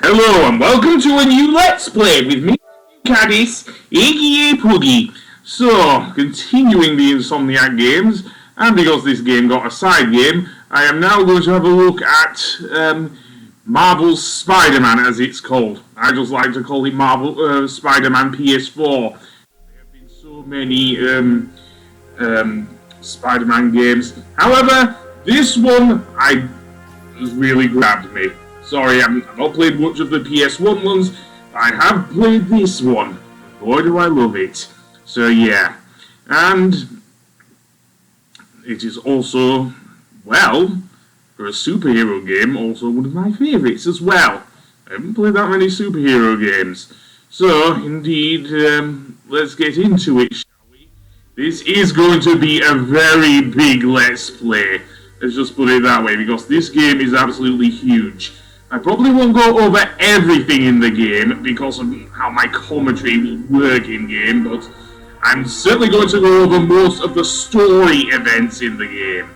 Hello and welcome to a new Let's Play with me, Caddis, aka Puggy. So, continuing the Insomniac games, and because this game got a side game, I am now going to have a look at Marvel's Spider-Man, as it's called. I just like to call it Marvel Spider-Man PS4. There have been so many Spider-Man games. However, this one has really grabbed me. Sorry, I've not played much of the PS1 ones, but I have played this one. Boy, do I love it. So yeah, and it is also, well, for a superhero game, also one of my favourites as well. I haven't played that many superhero games. So, indeed, let's get into it, shall we? This is going to be a very big Let's Play. Let's just put it that way, because this game is absolutely huge. I probably won't go over everything in the game because of how my commentary will work in-game, but I'm certainly going to go over most of the story events in the game.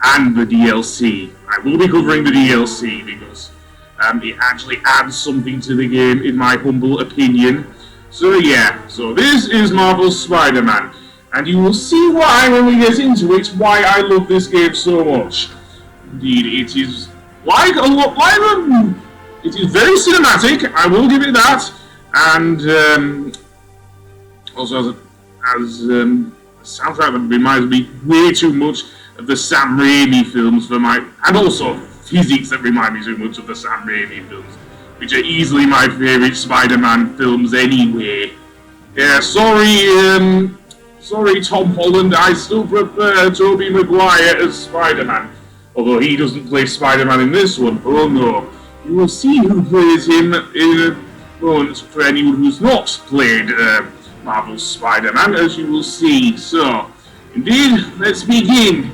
And the DLC. I will be covering the DLC because it actually adds something to the game, in my humble opinion. So yeah, so this is Marvel's Spider-Man. And you will see why when we get into it, why I love this game so much. Indeed, it is it is very cinematic, I will give it that, and also as a soundtrack that reminds me way too much of the Sam Raimi films and also physics that remind me too much of the Sam Raimi films, which are easily my favourite Spider-Man films anyway. Yeah, sorry Tom Holland, I still prefer Tobey Maguire as Spider-Man. Although he doesn't play Spider-Man in this one. Oh no. You will see who plays him in a moment for anyone who's not played Marvel's Spider-Man, as you will see. So, indeed, let's begin.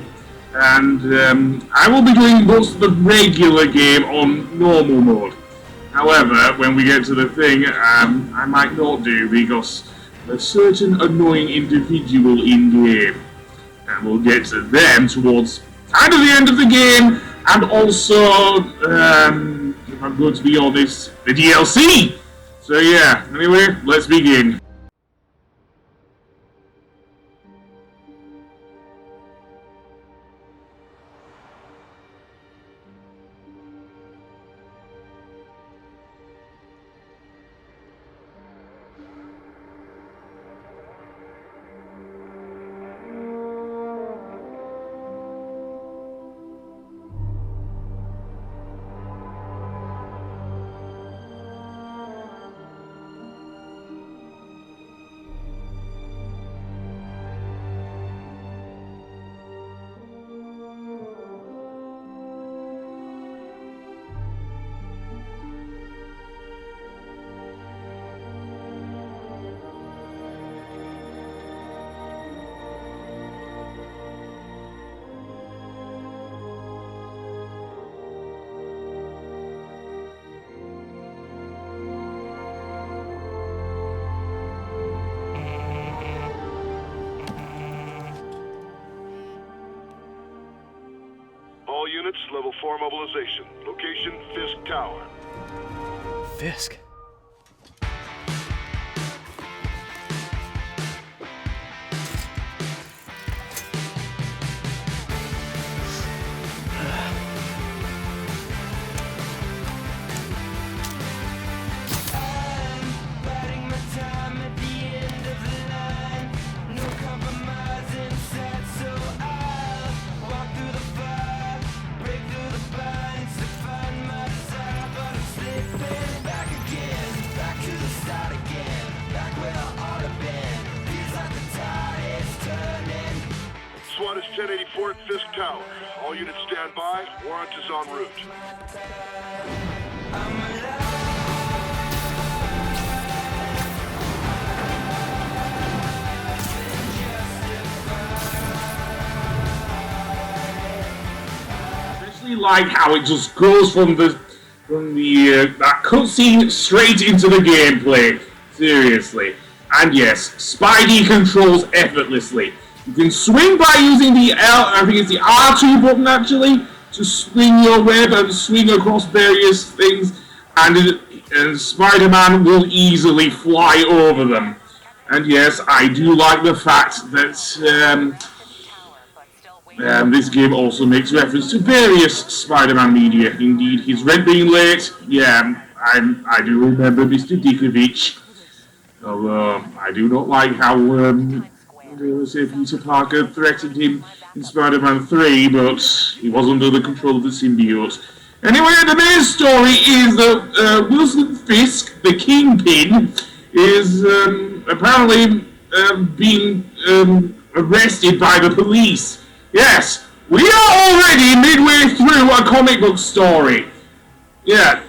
And I will be doing most of the regular game on normal mode. However, when we get to the thing, I might not do because there's a certain annoying individual in-game. And we'll get to them towards kind of the end of the game, and also, if I'm going to be honest, the DLC! So yeah, anyway, let's begin. All units, level 4 mobilization. Location, Fisk Tower. Fisk? SWAT is 1084 at Fisk Tower. All units stand by. Warrant is en route. I especially like how it just goes from that cutscene straight into the gameplay. Seriously. And yes, Spidey controls effortlessly. You can swing by using the I think it's the R2 button actually, to swing your web and swing across various things. and Spider-Man will easily fly over them. And yes, I do like the fact that this game also makes reference to various Spider-Man media. Indeed, his rent being late, yeah, I do remember Mr. Dickovich. Although I do not like how Peter Parker threatened him in Spider-Man 3, but he was under the control of the symbiote. Anyway, the main story is that Wilson Fisk, the Kingpin, is apparently being arrested by the police. Yes, we are already midway through a comic book story. Yeah,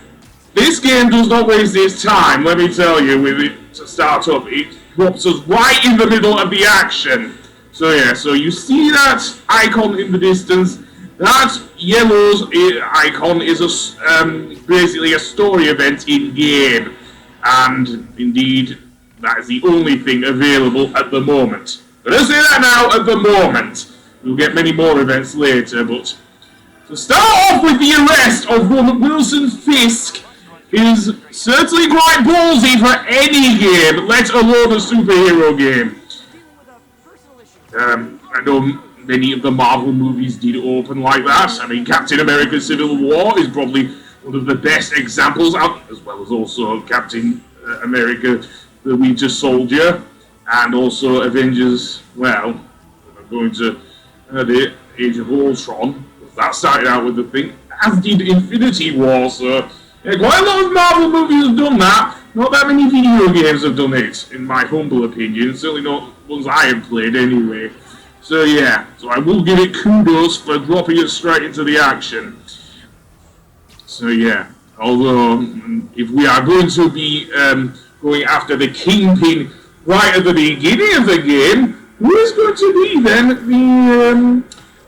this game does not waste its time, let me tell you, with it to start up. It drops us right in the middle of the action. So yeah, so you see that icon in the distance. That yellow's icon is basically a story event in game, and indeed that is the only thing available at the moment. But I say that now at the moment. We'll get many more events later, but to start off with the arrest of Wilson Fisk is certainly quite ballsy for any game, let alone a superhero game. I know many of the Marvel movies did open like that. I mean, Captain America Civil War is probably one of the best examples out, as well as also Captain America the Winter Soldier, and also Avengers, well, I'm going to the Age of Ultron. That started out with the thing, as did Infinity War, so yeah, quite a lot of Marvel movies have done that. Not that many video games have done it, in my humble opinion. Certainly not ones I have played anyway. So yeah, so I will give it kudos for dropping it straight into the action. So yeah, although if we are going to be going after the Kingpin right at the beginning of the game, who is going to be then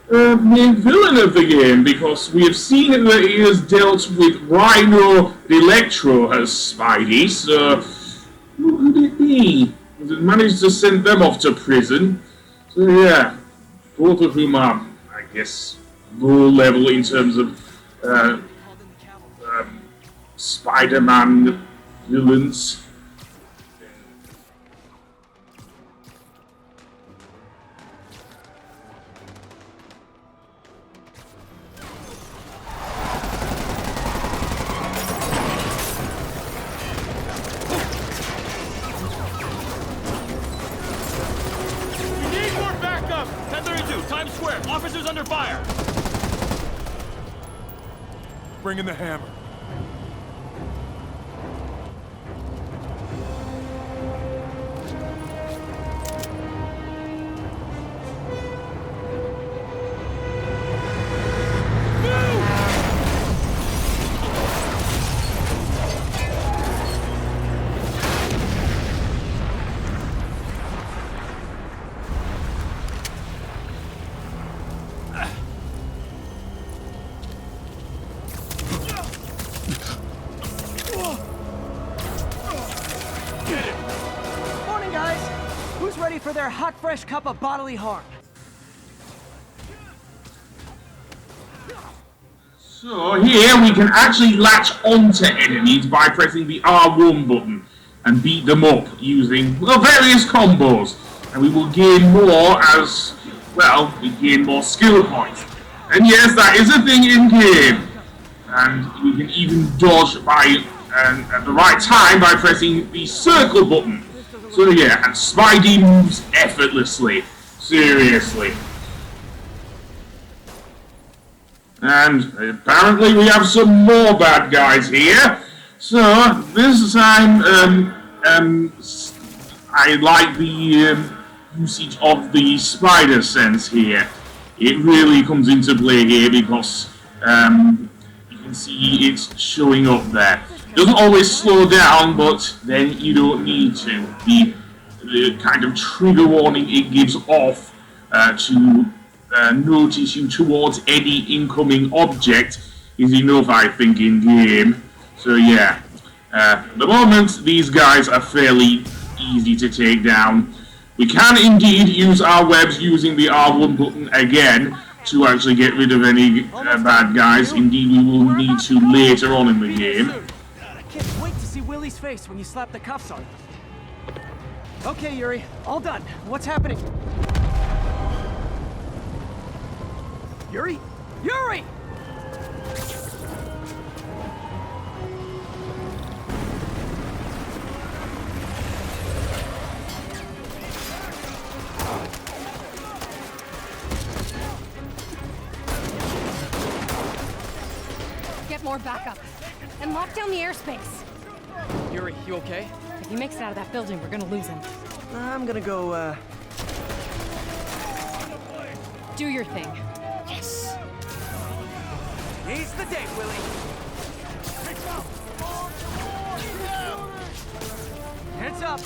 the main villain of the game? Because we have seen that he has dealt with Rhino and Electro as Spidey, so who could it be? He managed to send them off to prison. So yeah, both of whom are, I guess, low level in terms of Spider-Man villains. Officers under fire! Bring in the hammer. For their hot, fresh cup of bodily harm. So here we can actually latch onto enemies by pressing the R1 button and beat them up using, well, various combos. And we will gain more as, well, we gain more skill points. And yes, that is a thing in game. And we can even dodge by, at the right time by pressing the circle button. So yeah, and Spidey moves effortlessly. Seriously. And apparently we have some more bad guys here. So this time, I like the usage of the spider sense here. It really comes into play here because you can see it's showing up there. Doesn't always slow down, but then you don't need to. The kind of trigger warning it gives off to notice you towards any incoming object is enough, I think, in game. So yeah, at the moment these guys are fairly easy to take down. We can indeed use our webs using the R1 button again to actually get rid of any bad guys. Indeed, we will need to later on in the game. can't wait to see Willie's face when you slap the cuffs on him. Okay, Yuri, all done. What's happening? Yuri? Yuri! Get more backup. And lock down the airspace. Yuri, you okay? If he makes it out of that building, we're gonna lose him. I'm gonna go, Do your thing. Yes! He's the day, Willie! Heads up!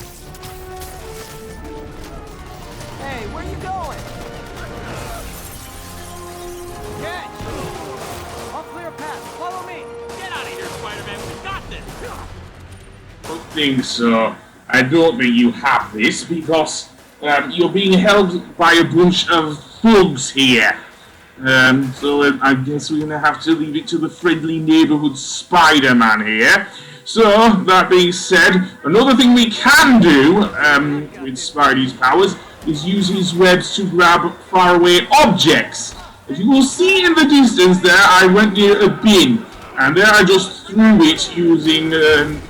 Hey, where you going? Catch! I'll clear a path. Follow me! Get out of here, Spider-Man. We got this. I don't think so. I don't think you have this because you're being held by a bunch of thugs here. So I guess we're gonna have to leave it to the friendly neighborhood Spider-Man here. So, that being said, another thing we can do with Spidey's powers is use his webs to grab faraway objects. As you will see in the distance there, I went near a bin, and there I just threw it using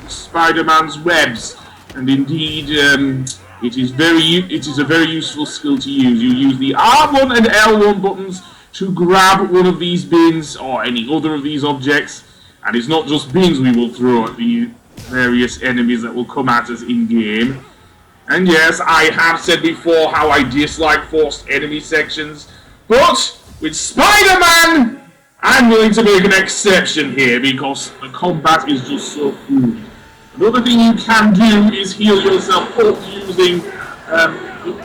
Spider-Man's webs. And indeed, it is a very useful skill to use. You use the R1 and L1 buttons to grab one of these bins or any other of these objects. And it's not just bins we will throw at the various enemies that will come at us in-game. And yes, I have said before how I dislike forced enemy sections, but with Spider-Man, I'm willing to make an exception here because the combat is just so cool. Another thing you can do is heal yourself up using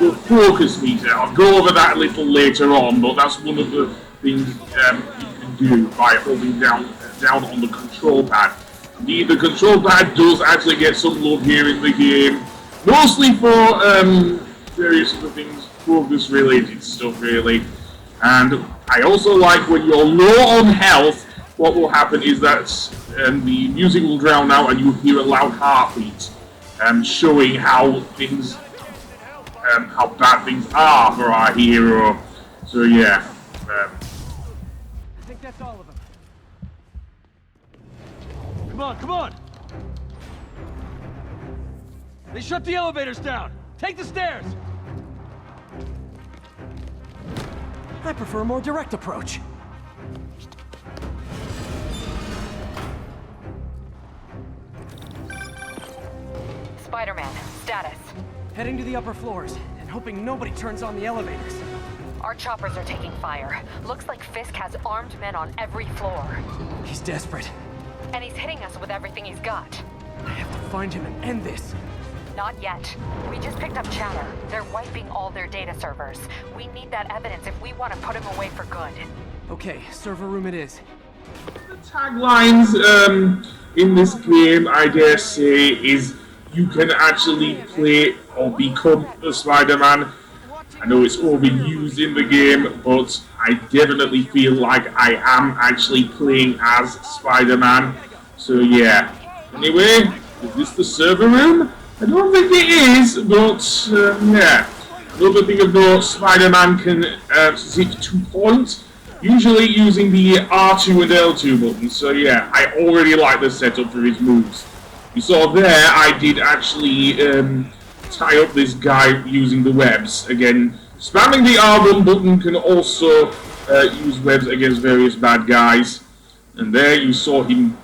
the focus meter. I'll go over that a little later on, but that's one of the things you can do by holding down on the control pad. Indeed, the control pad does actually get some love here in the game, mostly for various other things, focus-related stuff, really. And I also like when you're low on health, what will happen is that the music will drown out and you'll hear a loud heartbeat, showing how bad things are for our hero. So yeah. I think that's all of them. Come on, come on! They shut the elevators down! Take the stairs! I prefer a more direct approach. Spider-Man, status. Heading to the upper floors, and hoping nobody turns on the elevators. Our choppers are taking fire. Looks like Fisk has armed men on every floor. He's desperate. And he's hitting us with everything he's got. I have to find him and end this. Not yet. We just picked up chatter. They're wiping all their data servers. We need that evidence if we want to put him away for good. Okay, server room it is. The taglines in this game, I dare say, is you can actually play or become the Spider-Man. I know it's overused in the game, but I definitely feel like I am actually playing as Spider-Man. So yeah. Anyway, is this the server room? I don't think it is, but yeah. Another thing of note, Spider-Man can zip to point, usually using the R2 and L2 buttons. So yeah, I already like the setup for his moves. You saw there, I did actually tie up this guy using the webs. Again, spamming the R1 button can also use webs against various bad guys. And there you saw him,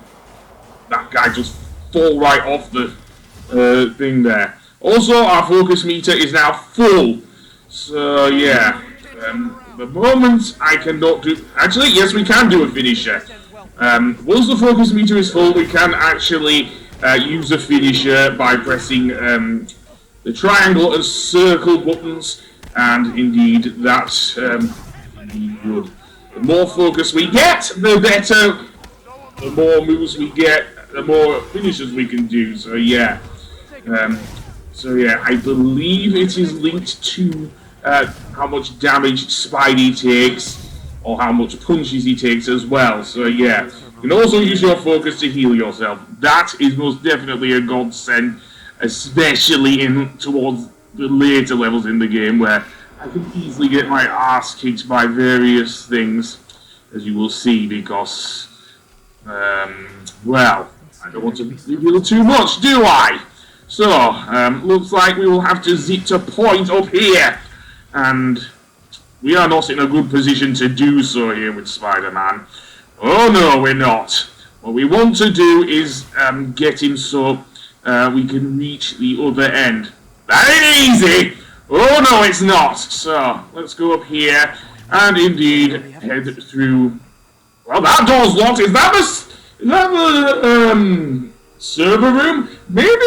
that guy just fall right off the thing there. Also, our focus meter is now full. So yeah, the moment I cannot do... Actually, yes, we can do a finisher. Once the focus meter is full, we can actually use a finisher by pressing the triangle and circle buttons, and indeed that's indeed good. The more focus we get, the better. The more moves we get, the more finishes we can do. So yeah, I believe it is linked to how much damage Spidey takes, or how much punches he takes as well. So yeah, You can also use your focus to heal yourself. That is most definitely a godsend, especially towards the later levels in the game where I can easily get my ass kicked by various things, as you will see, because, well, I don't want to reveal too much, do I? So, looks like we will have to zip to point up here, and we are not in a good position to do so here with Spider-Man. Oh no, we're not. What we want to do is get him so we can reach the other end. That ain't easy! Oh no, it's not! So, let's go up here, and indeed, head through... Well, that door's locked. Is that the server room? Maybe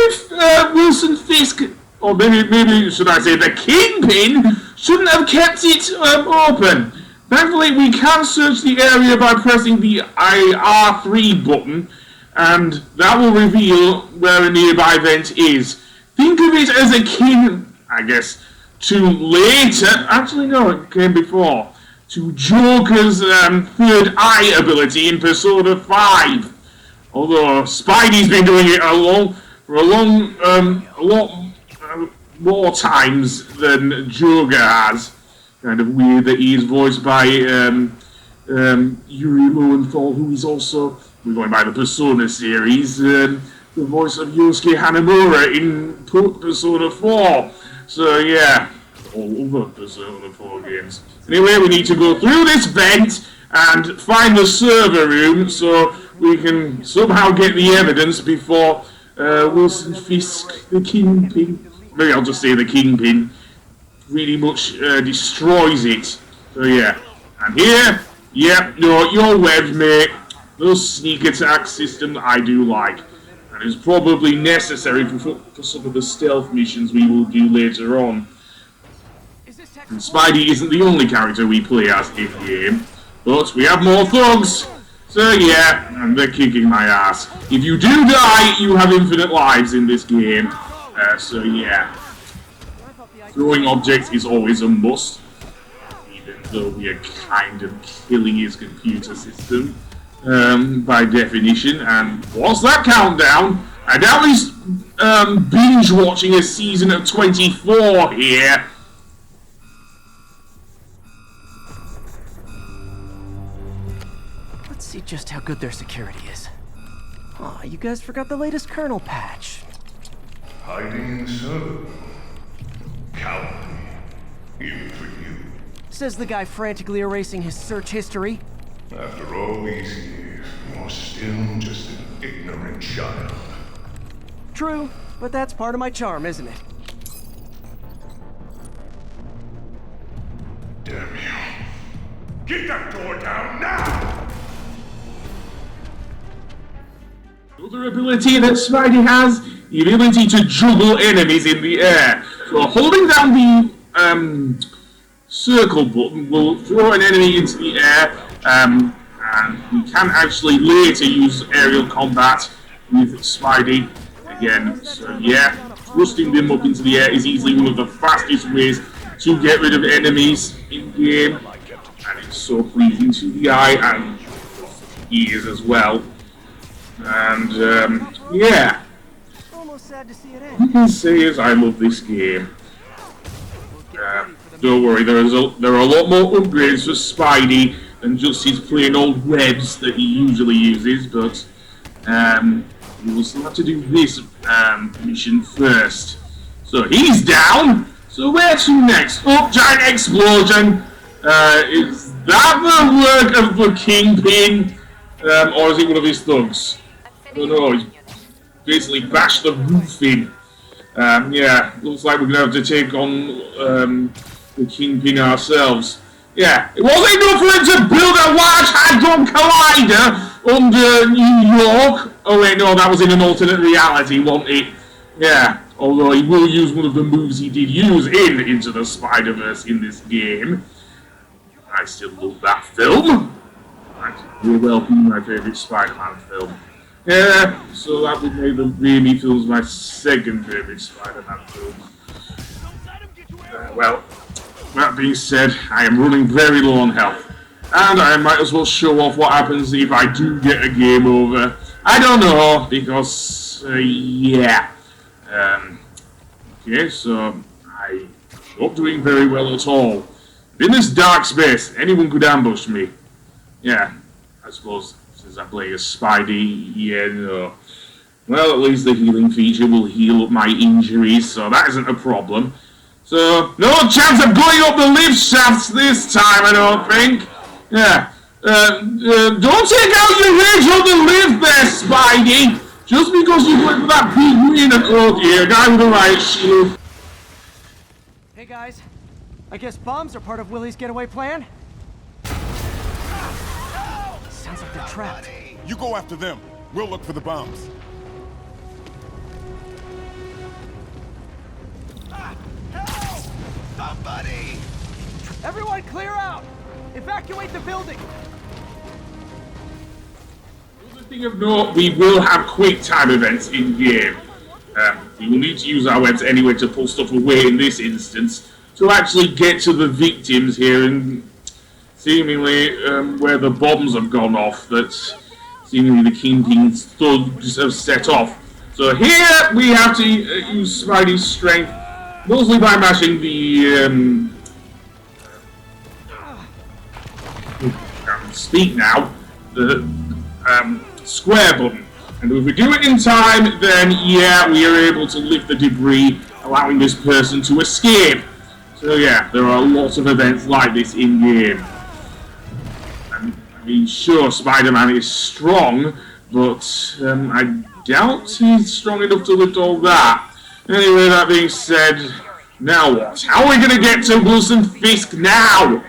Wilson Fisk, or maybe should I say the Kingpin, shouldn't have kept it open. Thankfully, we can search the area by pressing the R3 button, and that will reveal where a nearby vent is. Think of it as akin, I guess, to later... Actually, no, it came before. To Joker's third eye ability in Persona 5. Although Spidey's been doing it for a lot more times than Joker has. Kind of weird that he is voiced by Yuri Lowenthal, who is also, we're going by the Persona series, the voice of Yosuke Hanamura in Persona 4. So yeah, all other Persona 4 games. Anyway, we need to go through this vent and find the server room so we can somehow get the evidence before Wilson Fisk, the Kingpin, maybe I'll just say the Kingpin, really much destroys it. So yeah, and here, yep, no, you're webbed, mate. Those sneak attack systems I do like. And it's probably necessary for some of the stealth missions we will do later on. And Spidey isn't the only character we play as in-game, but we have more thugs. So yeah, and they're kicking my ass. If you do die, you have infinite lives in this game. So yeah. Throwing objects is always a must, even though we are kind of killing his computer system, by definition. And what's that countdown? I doubt he's binge watching a season of 24 here. Let's see just how good their security is. Aw, you guys forgot the latest kernel patch. Hiding so. Cowardly. Even for you. Says the guy frantically erasing his search history. After all these years, you're still just an ignorant child. True, but that's part of my charm, isn't it? Damn you. Get that door down now! Another ability that Spidey has, the ability to juggle enemies in the air. So holding down the circle button will throw an enemy into the air, and we can actually later use aerial combat with Spidey again. So yeah, thrusting them up into the air is easily one of the fastest ways to get rid of enemies in game, and it's so pleasing to the eye and ears as well. And yeah, Almost sad to see it you end. can say as I love this game. Don't worry, there are a lot more upgrades for Spidey than just his plain old webs that he usually uses, but we will still have to do this mission first. So he's down, so where to next? Oh, giant explosion! Is that the work of the Kingpin, or is it one of his thugs? I don't know, he's basically bashed the roof in. Yeah, looks like we're going to have to take on the Kingpin ourselves. Yeah, it wasn't enough for him to build a large hadron collider under New York. Oh wait, no, that was in an alternate reality, wasn't it? Yeah, although he will use one of the moves he did use in Into the Spider-Verse in this game. I still love that film. That will well be my favourite Spider-Man film. Yeah, so that would make the Raimi films my second favourite Spider-Man film. Well, that being said, I am running very low on health. And I might as well show off what happens if I do get a game over. I don't know, because, yeah. Okay, so I'm not doing very well at all. In this dark space, anyone could ambush me. Yeah, I suppose since I'm playing as Spidey, yeah, no. Well, at least the healing feature will heal up my injuries, so that isn't a problem. So, no chance of going up the lift shafts this time, I don't think. Yeah. Don't take out your rage on the lift there, Spidey! Just because you went for that big wiener coat here, guy with a riot shield. Hey guys, I guess bombs are part of Willie's getaway plan? Sounds like they're trapped. You go after them. We'll look for the bombs. Help! Somebody! Everyone clear out! Evacuate the building! The thing of note, we will have quick time events in game. We will need to use our webs anyway to pull stuff away in this instance to actually get to the victims here and seemingly where the bombs have gone off that seemingly the Kingpin thugs have set off. So here we have to use Spidey's strength, mostly by mashing the speak now, the square button. And if we do it in time, then yeah, we are able to lift the debris, allowing this person to escape. So yeah, there are lots of events like this in game. I mean, sure, Spider-Man is strong, but I doubt he's strong enough to lift all that. Anyway, that being said, now what? How are we going to get to Wilson Fisk now?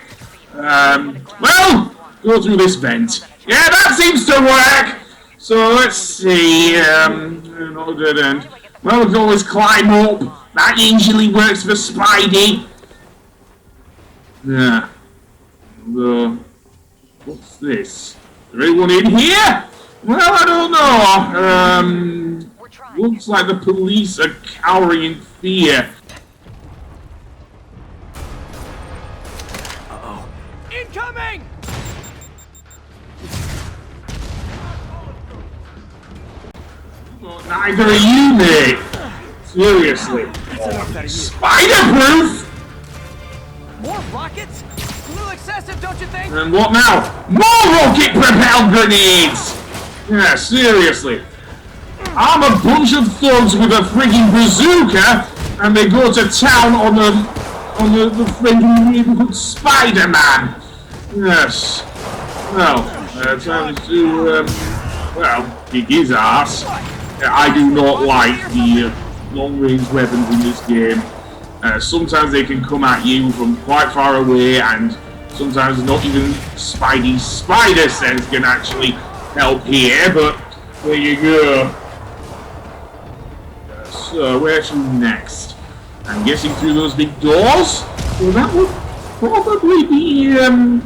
Well, go through this vent. Yeah, that seems to work! So let's see, not a dead end. Well, we can always climb up. That usually works for Spidey. Yeah. What's this? Is there anyone in here? Well, I don't know. Looks like the police are cowering in fear. Uh-oh. Incoming! Neither are you, mate. Seriously. Spider-proof? More rockets? A little excessive, don't you think? And what now? More rocket-propelled grenades! Yeah, seriously. I'm a bunch of thugs with a freaking bazooka, and they go to town on the friendly neighborhood Spider-Man. Yes. Well, time to, well, kick his ass. I do not like the long-range weapons in this game. Sometimes they can come at you from quite far away, and sometimes not even Spidey's spider sense can actually help here, but there you go. So, where to next? I'm guessing through those big doors? Well, that would probably be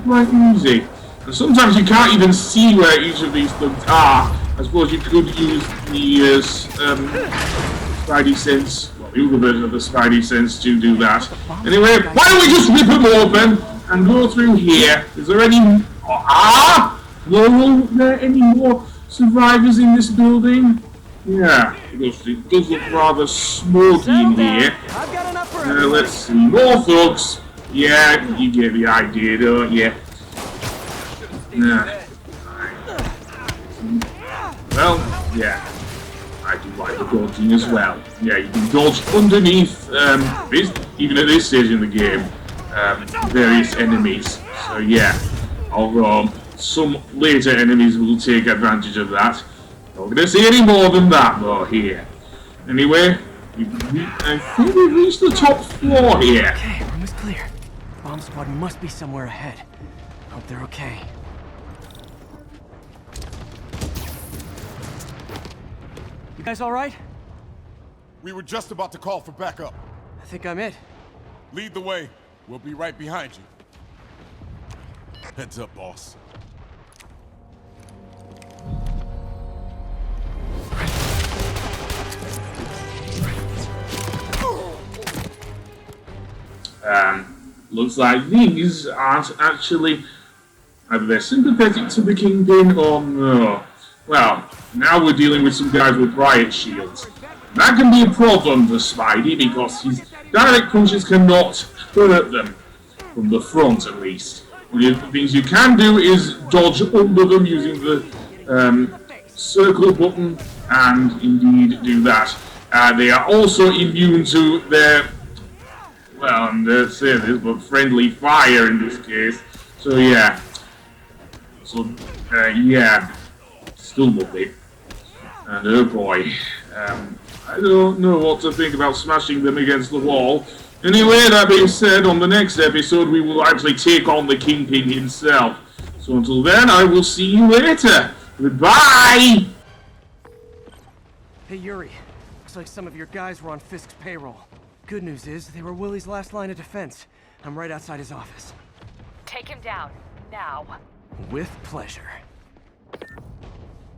quite easy. And sometimes you can't even see where each of these things are. I suppose you could use the Spidey sense, well, the other version of the Spidey sense to do that. Anyway, why don't we just rip them open and go through here? Is there any... No, are there any more survivors in this building? Yeah, it does look rather smoky in here. I've got enough for Let's see, more thugs. Yeah, you get the idea, don't you? Yeah. Well, yeah, I do like the dodging as well. Yeah, you can dodge underneath, even at this stage in the game, various enemies. So yeah, although some later enemies will take advantage of that. Not going to see any more than that though here. Anyway, I think we've reached the top floor here. Okay, room is clear. Bomb squad must be somewhere ahead. Hope they're okay. You guys all right? We were just about to call for backup. I think I'm it. Lead the way. We'll be right behind you. Heads up, boss. Looks like these aren't actually Either they're sympathetic to the Kingpin or no. Well, now we're dealing with some guys with riot shields. That can be a problem for Spidey because his direct punches cannot hurt them. From the front, at least. One of the things you can do is dodge under them using the circle button, and indeed do that. They are also immune to their, well, I'm going to say this, but friendly fire in this case. So yeah. So, yeah. Still lovely. And oh boy. I don't know what to think about smashing them against the wall. Anyway, that being said, on the next episode we will actually take on the Kingpin himself. So until then, I will see you later. Goodbye! Hey, Yuri. Looks like some of your guys were on Fisk's payroll. Good news is, they were Willie's last line of defense. I'm right outside his office. Take him down, now. With pleasure.